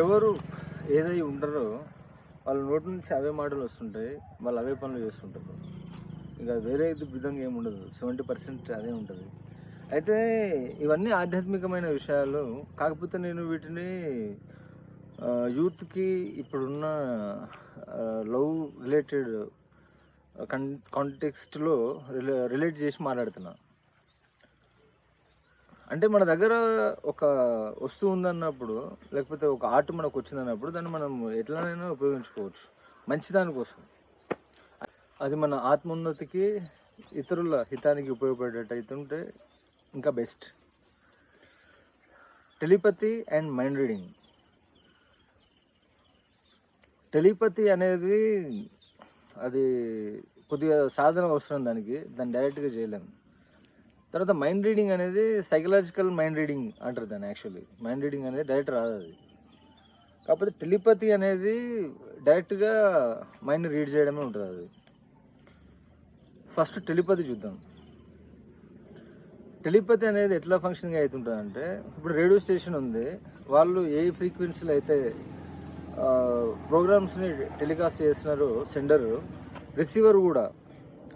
ఎవరు ఏదై ఉంటారో వాళ్ళ నోటి నుంచి అవే మాటలు వస్తుంటాయి, వాళ్ళు అవే పనులు చేస్తుంటారు. ఇక వేరే విధంగా ఏమి ఉండదు, 70% అదే ఉంటుంది. అయితే ఇవన్నీ ఆధ్యాత్మికమైన విషయాలు. కాకపోతే నేను వీటిని యూత్కి ఇప్పుడున్న లవ్ రిలేటెడ్ కాంటెక్స్ట్లో రిలేట్ చేసి మాట్లాడుతున్నా. అంటే మన దగ్గర ఒక వస్తువు ఉందన్నప్పుడు, లేకపోతే ఒక ఆర్ట్ మనకు వచ్చిందన్నప్పుడు దాన్ని మనం ఎట్లనైనా ఉపయోగించుకోవచ్చు మంచిదానికోసం. అది మన ఆత్మోన్నతికి, ఇతరుల హితానికి ఉపయోగపడేటట్టు అవుతుంటే ఇంకా best. Telepathy and mind reading. Telepathy అనేది అది కొద్దిగా సాధన అవసరం, దాన్ని డైరెక్ట్గా చేయలేము. తర్వాత మైండ్ రీడింగ్ అనేది సైకలాజికల్ మైండ్ రీడింగ్ అంటారు దాన్ని. యాక్చువల్లీ మైండ్ రీడింగ్ అనేది డైరెక్ట్ రాదు అది. కాకపోతే టెలిపతి అనేది డైరెక్ట్గా మైండ్ రీడ్ చేయడమే ఉంటుంది అది. ఫస్ట్ టెలిపతి చూద్దాం. టెలిపతి అనేది ఎట్లా ఫంక్షనింగ్ అవుతుంటుంది అంటే, ఇప్పుడు రేడియో స్టేషన్ ఉంది, వాళ్ళు ఏ ఫ్రీక్వెన్సీలో అయితే ప్రోగ్రామ్స్ని టెలికాస్ట్ చేస్తున్నారో సెండర్, రిసీవర్ కూడా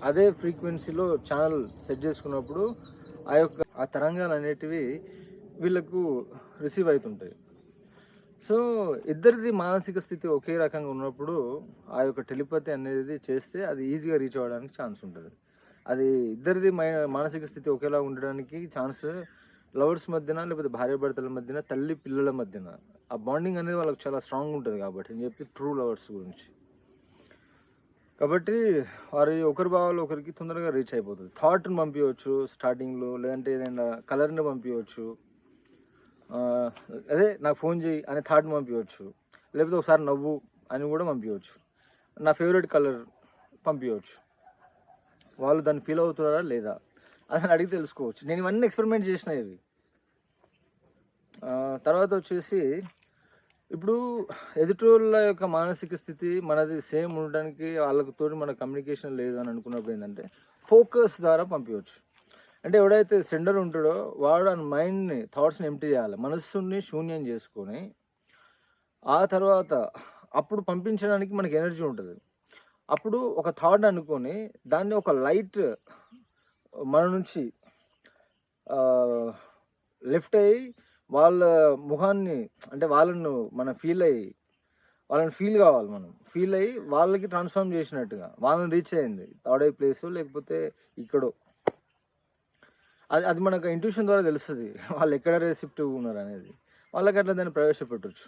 అదే ఫ్రీక్వెన్సీలో ఛానల్ సెట్ చేసుకున్నప్పుడు ఆ తరంగాలు అనేటివి వీళ్ళకు రిసీవ్ అవుతుంటాయి. సో ఇద్దరిది మానసిక స్థితి ఒకే రకంగా ఉన్నప్పుడు ఆ యొక్క టెలిపతి అనేది చేస్తే అది ఈజీగా రీచ్ అవ్వడానికి ఛాన్స్ ఉంటుంది. అది ఇద్దరిది మానసిక స్థితి ఒకేలా ఉండడానికి ఛాన్స్ లవర్స్ మధ్యన, లేకపోతే భార్యాభర్తల మధ్యన, తల్లి పిల్లల మధ్యన ఆ బాండింగ్ అనేది వాళ్ళకి చాలా స్ట్రాంగ్ ఉంటుంది. కాబట్టి నేను చెప్పి ట్రూ లవర్స్ గురించి. కాబట్టి వారి ఒకరి భావాలు ఒకరికి తొందరగా రీచ్ అయిపోతుంది. థాట్ని పంపించవచ్చు స్టార్టింగ్లో, లేదంటే ఏదైనా కలర్ని పంపించవచ్చు, అదే నాకు ఫోన్ చేయి అనే థాట్ని పంపించవచ్చు, లేకపోతే ఒకసారి నవ్వు అని కూడా పంపించవచ్చు, నా ఫేవరెట్ కలర్ పంపించవచ్చు. వాళ్ళు దాన్ని ఫీల్ అవుతున్నారా లేదా అని అడిగి తెలుసుకోవచ్చు. నేను ఇవన్నీ ఎక్స్పెరిమెంట్ చేసిన ఇవి. తర్వాత వచ్చేసి ఇప్పుడు ఎదుటోళ్ళ యొక్క మానసిక స్థితి మనది సేమ్ ఉండడానికి వాళ్ళతో మన కమ్యూనికేషన్ లేదు అని అనుకున్నప్పుడు ఏంటంటే ఫోకస్ ద్వారా పంపించవచ్చు. అంటే ఎవడైతే సెండర్ ఉంటాడో వాడు ఆ మైండ్ని, థాట్స్ని ఎంప్టీ చేయాలి, మనస్సుని శూన్యం చేసుకొని ఆ తర్వాత అప్పుడు పంపించడానికి మనకి ఎనర్జీ ఉంటుంది. అప్పుడు ఒక థాట్ అనుకొని దాన్ని ఒక లైట్ మన నుంచి లెఫ్ట్ అయ్యి వాళ్ళ ముఖాన్ని, అంటే వాళ్ళను మనం వాళ్ళని ఫీల్ కావాలి, మనం ఫీల్ అయ్యి వాళ్ళకి ట్రాన్స్ఫార్మ్ చేసినట్టుగా వాళ్ళని రీచ్ అయింది థర్డ్ ఐ ప్లేస్, లేకపోతే ఇక్కడో. అది మనకు ఇంట్యూషన్ ద్వారా తెలుస్తుంది వాళ్ళు ఎక్కడ రెసిప్టివ్ ఉన్నారు అనేది. వాళ్ళకి అట్లా దాన్ని ప్రవేశపెట్టవచ్చు.